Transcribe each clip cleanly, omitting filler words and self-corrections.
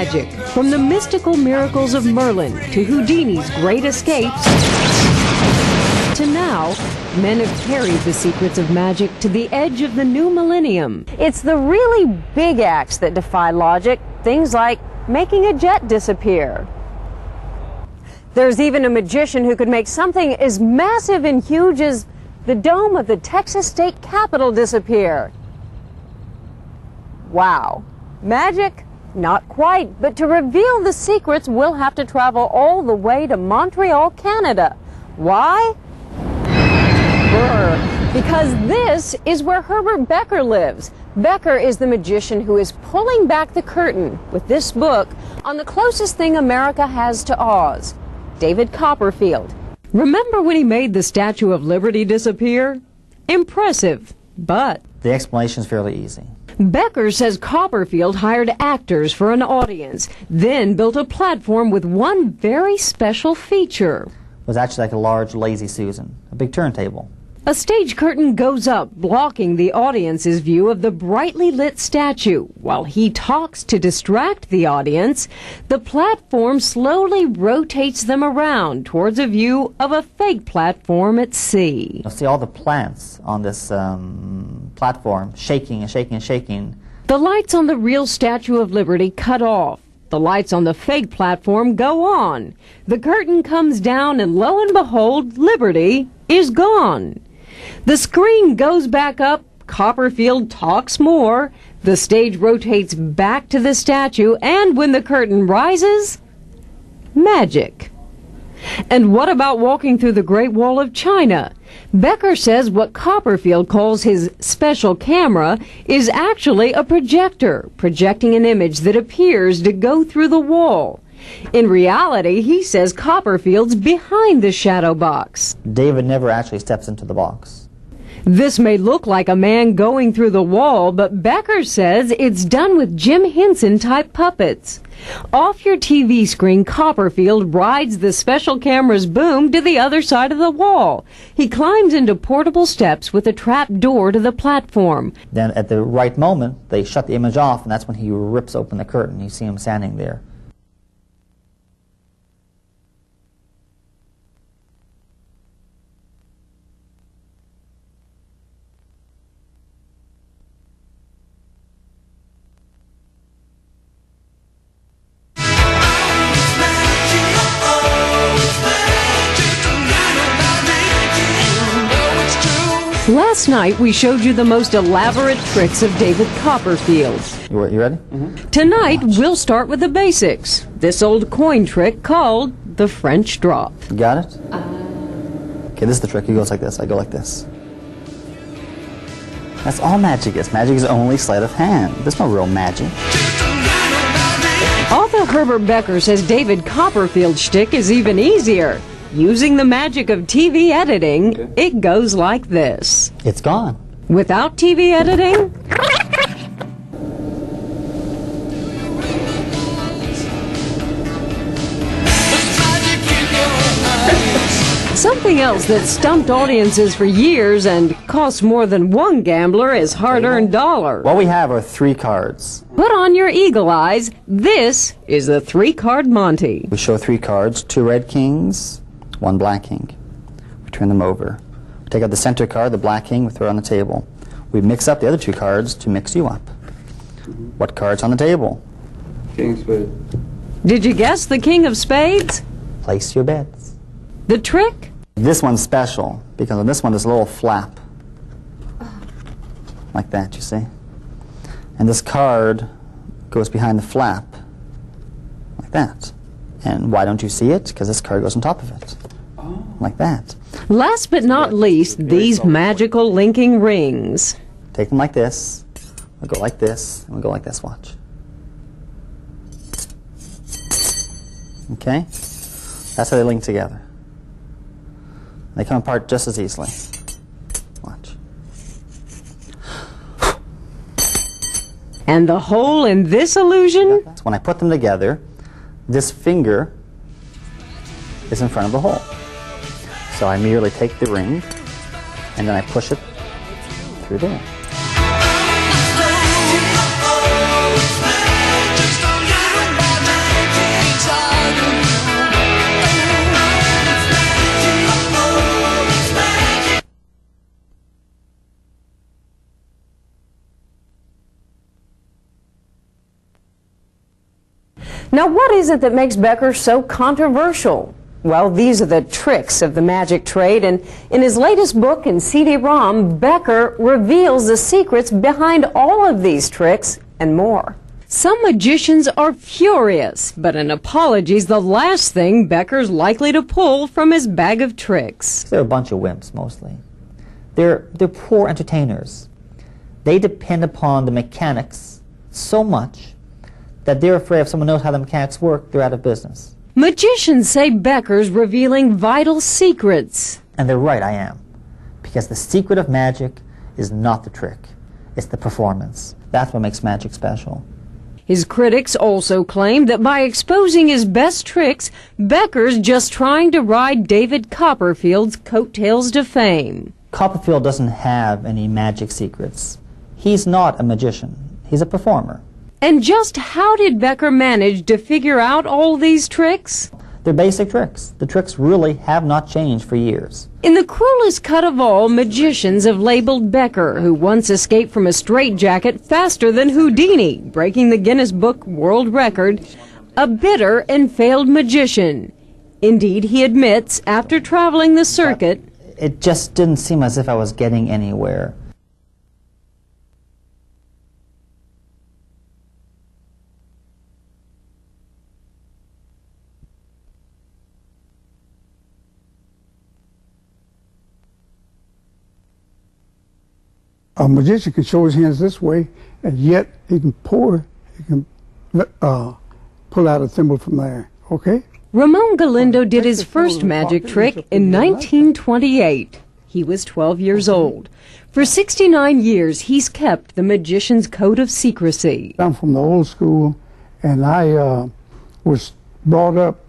magic, from the mystical miracles of Merlin to Houdini's great escapes, to now, men have carried the secrets of magic to the edge of the new millennium. It's the really big acts that defy logic, things like making a jet disappear. There's even a magician who could make something as massive and huge as the dome of the Texas State Capitol disappear. Wow. Magic? Not quite, but to reveal the secrets, we'll have to travel all the way to Montreal, Canada. Why? Because this is where Herbert Becker lives. Becker is the magician who is pulling back the curtain with this book on the closest thing America has to Oz, David Copperfield. Remember when he made the Statue of Liberty disappear? Impressive, but the explanation is fairly easy. Becker says Copperfield hired actors for an audience, then built a platform with one very special feature. It was actually like a large Lazy Susan, a big turntable. A stage curtain goes up, blocking the audience's view of the brightly lit statue. While he talks to distract the audience, the platform slowly rotates them around towards a view of a fake platform at sea. You'll see all the plants on this platform shaking and shaking and shaking. The lights on the real Statue of Liberty cut off. The lights on the fake platform go on. The curtain comes down and lo and behold, Liberty is gone. The screen goes back up, Copperfield talks more, the stage rotates back to the statue, and when the curtain rises, magic. And what about walking through the Great Wall of China? Becker says what Copperfield calls his special camera is actually a projector, projecting an image that appears to go through the wall. In reality, he says Copperfield's behind the shadow box. David never actually steps into the box. This may look like a man going through the wall, but Becker says it's done with Jim Henson-type puppets. Off your TV screen, Copperfield rides the special camera's boom to the other side of the wall. He climbs into portable steps with a trap door to the platform. Then at the right moment, they shut the image off, and that's when he rips open the curtain. You see him standing there. Last night, we showed you the most elaborate tricks of David Copperfield. You ready? Tonight, we'll start with the basics. This old coin trick called the French drop. You got it? Okay, this is the trick. He goes like this. I go like this. That's all magic is. Magic is only sleight of hand. There's no real magic. Author Herbert Becker says David Copperfield's shtick is even easier. Using the magic of TV editing, it goes like this. It's gone. Without TV editing? Something else that stumped audiences for years and cost more than one gambler his hard-earned dollar. What we have are 3 cards. Put on your eagle eyes. This is the 3-card Monty. We show 3 cards, 2 red kings, 1 black king. We turn them over. We take out the center card, the black king, we throw it on the table. We mix up the other 2 cards to mix you up. What card's on the table? King of Spades. Did you guess the King of Spades? Place your bets. The trick? This one's special because on this one there's a little flap. Like that, you see? And this card goes behind the flap. Like that. And why don't you see it? Because this card goes on top of it. Like that. Last but not least, these magical linking rings. Take them like this. We'll go like this. And we'll go like this. Watch. Okay? That's how they link together. They come apart just as easily. Watch. And the hole in this illusion? So when I put them together, this finger is in front of the hole. So I merely take the ring and then I push it through there. Now, what is it that makes Becker so controversial? Well, these are the tricks of the magic trade, and in his latest book and CD-ROM, Becker reveals the secrets behind all of these tricks and more. Some magicians are furious, but an apology's the last thing Becker's likely to pull from his bag of tricks. They're a bunch of wimps, mostly. They're poor entertainers. They depend upon the mechanics so much that they're afraid if someone knows how the mechanics work, they're out of business. Magicians say Becker's revealing vital secrets. And they're right, I am. Because the secret of magic is not the trick. It's the performance. That's what makes magic special. His critics also claim that by exposing his best tricks, Becker's just trying to ride David Copperfield's coattails to fame. Copperfield doesn't have any magic secrets. He's not a magician. He's a performer. And just how did Becker manage to figure out all these tricks? They're basic tricks. The tricks really have not changed for years. In the cruelest cut of all, magicians have labeled Becker, who once escaped from a straitjacket faster than Houdini, breaking the Guinness Book World Record, a bitter and failed magician. Indeed, he admits, after traveling the circuit, it just didn't seem as if I was getting anywhere. A magician can show his hands this way, and yet he can pull out a thimble from there, okay? Ramon Galindo did his first magic trick in 1928. He was 12 years old. For 69 years, he's kept the magician's code of secrecy. I'm from the old school, and I was brought up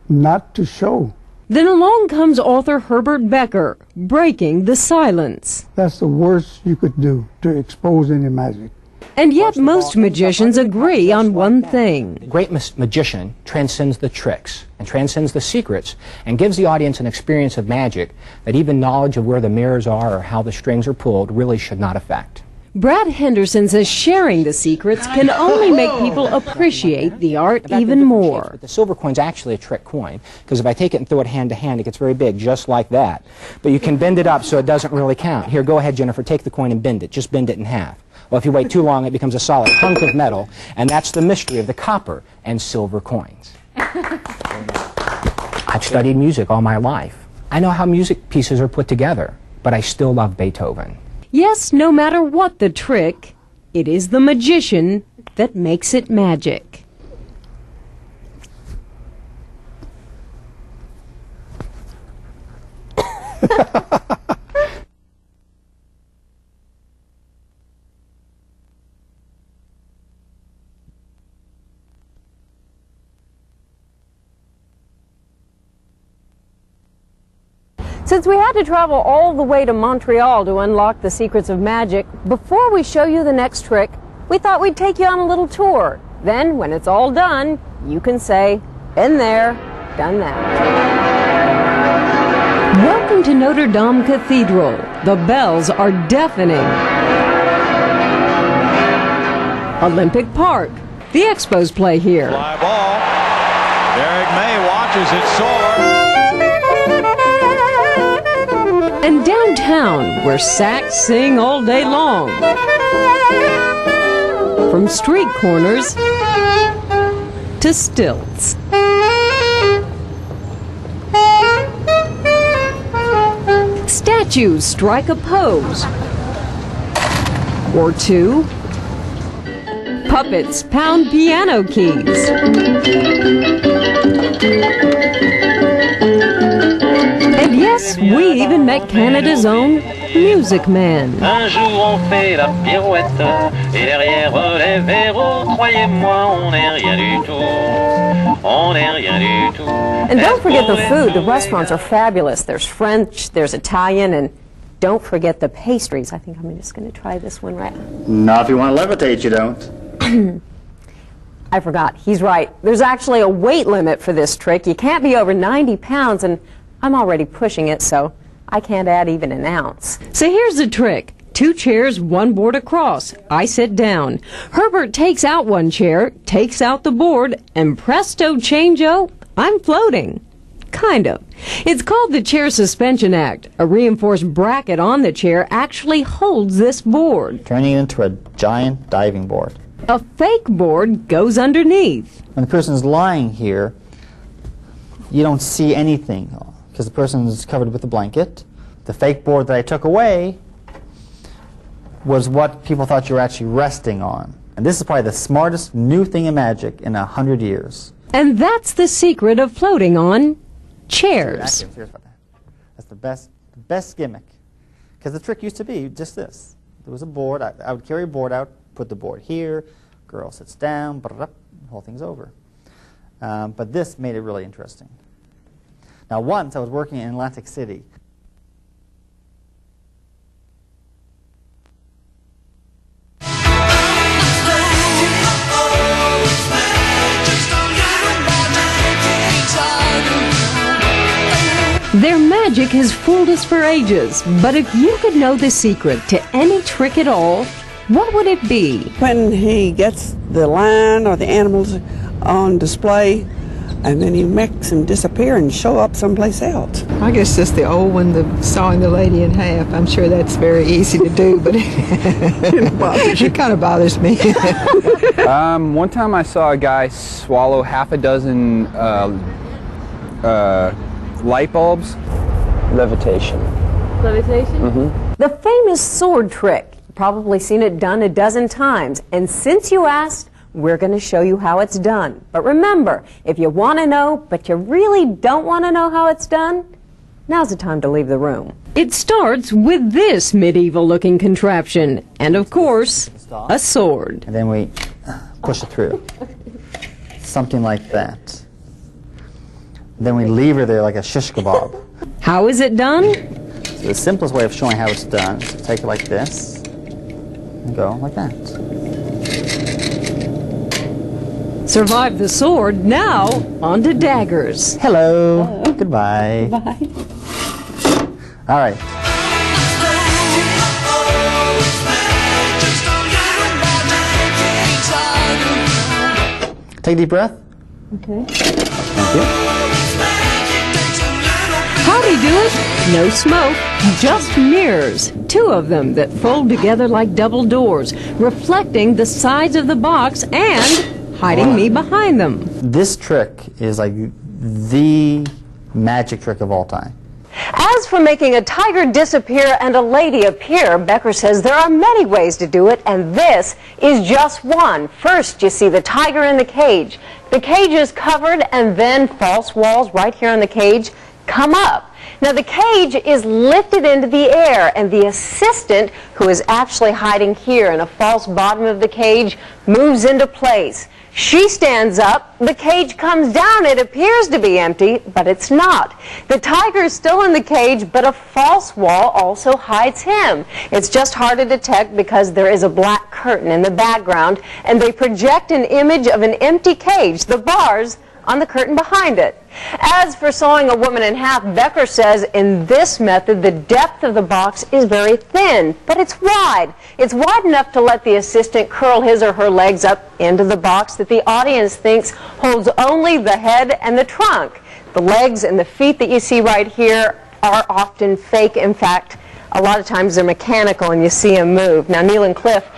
not to show. Then along comes author Herbert Becker, breaking the silence. That's the worst you could do, to expose any magic. And yet most magicians agree on one thing. The great magician transcends the tricks and transcends the secrets and gives the audience an experience of magic that even knowledge of where the mirrors are or how the strings are pulled really should not affect. Brad Henderson says sharing the secrets can only make people appreciate the art even more. But the silver coin's actually a trick coin, because if I take it and throw it hand to hand, it gets very big, just like that. But you can bend it up so it doesn't really count. Here, go ahead, Jennifer, take the coin and bend it. Just bend it in half. Well, if you wait too long, it becomes a solid hunk of metal, and that's the mystery of the copper and silver coins. I've studied music all my life. I know how music pieces are put together, but I still love Beethoven. Yes, no matter what the trick, it is the magician that makes it magic. Since we had to travel all the way to Montreal to unlock the secrets of magic, before we show you the next trick, we thought we'd take you on a little tour. Then, when it's all done, you can say, been there, done that. Welcome to Notre Dame Cathedral. The bells are deafening. Olympic Park. The Expos play here. Fly ball. Derek May watches it soar. And downtown, where sax sing all day long. From street corners to stilts. Statues strike a pose or two. Puppets pound piano keys. And yes, we even met Canada's own Music Man. Un jour on fait la pirouette et derrière les verrous, croyez-moi, on n'est rien du tout. On n'est rien du tout. And don't forget the food. The restaurants are fabulous. There's French, there's Italian, and don't forget the pastries. I think I'm just going to try this one right now. Not if you want to levitate, you don't. I forgot. He's right. There's actually a weight limit for this trick. You can't be over 90 pounds, and I'm already pushing it, so I can't add even an ounce. So here's the trick. 2 chairs, 1 board across. I sit down. Herbert takes out 1 chair, takes out the board, and presto changeo, I'm floating. Kind of. It's called the Chair Suspension Act. A reinforced bracket on the chair actually holds this board. Turning it into a giant diving board. A fake board goes underneath. When the person is lying here, you don't see anything because the person is covered with a blanket. The fake board that I took away was what people thought you were actually resting on. And this is probably the smartest new thing in magic in 100 years. And that's the secret of floating on chairs. I'm serious about that. That's the best gimmick. Because the trick used to be just this. There was a board. I would carry a board out, put the board here, girl sits down, the whole thing's over. But this made it really interesting. Now once I was working in Atlantic City. Their magic has fooled us for ages, but if you could know the secret to any trick at all, what would it be? When he gets the lion or the animals on display, and then he makes them disappear and show up someplace else. I guess just the old one, the sawing the lady in half. I'm sure that's very easy to do, but it kind of bothers me. One time I saw a guy swallow half a dozen light bulbs. Levitation. Levitation? Mm-hmm. The famous sword trick. You've probably seen it done a dozen times. And since you asked, we're going to show you how it's done. But remember, if you want to know, but you really don't want to know how it's done, now's the time to leave the room. It starts with this medieval-looking contraption. And, of course, a sword. And then we push it through. Something like that. Then we leave her there like a shish kebab. How is it done? So the simplest way of showing how it's done is to take it like this and go like that. Survived the sword, now on to daggers. Hello. Hello. Goodbye. Bye. All right. Take a deep breath. Okay. Thank you. How'd he do it? No smoke, just mirrors. 2 of them that fold together like double doors, reflecting the sides of the box and hiding me behind them. This trick is like the magic trick of all time. As for making a tiger disappear and a lady appear, Becker says there are many ways to do it, and this is just one. First, you see the tiger in the cage. The cage is covered, and then false walls right here in the cage come up. Now the cage is lifted into the air, and the assistant, who is actually hiding here in a false bottom of the cage, moves into place. She stands up, the cage comes down, it appears to be empty, but it's not. The tiger is still in the cage, but a false wall also hides him. It's just hard to detect because there is a black curtain in the background, and they project an image of an empty cage, the bars on the curtain behind it. As for sewing a woman in half, Becker says in this method the depth of the box is very thin, but it's wide. It's wide enough to let the assistant curl his or her legs up into the box that the audience thinks holds only the head and the trunk. The legs and the feet that you see right here are often fake. In fact, a lot of times they're mechanical and you see them move. Now, Neil and Cliff,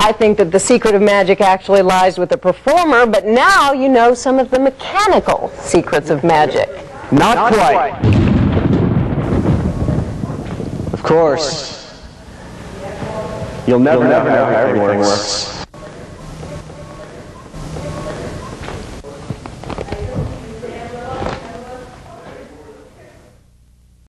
I think that the secret of magic actually lies with the performer, but now you know some of the mechanical secrets of magic. Not quite. Of course, you'll never know how everything works.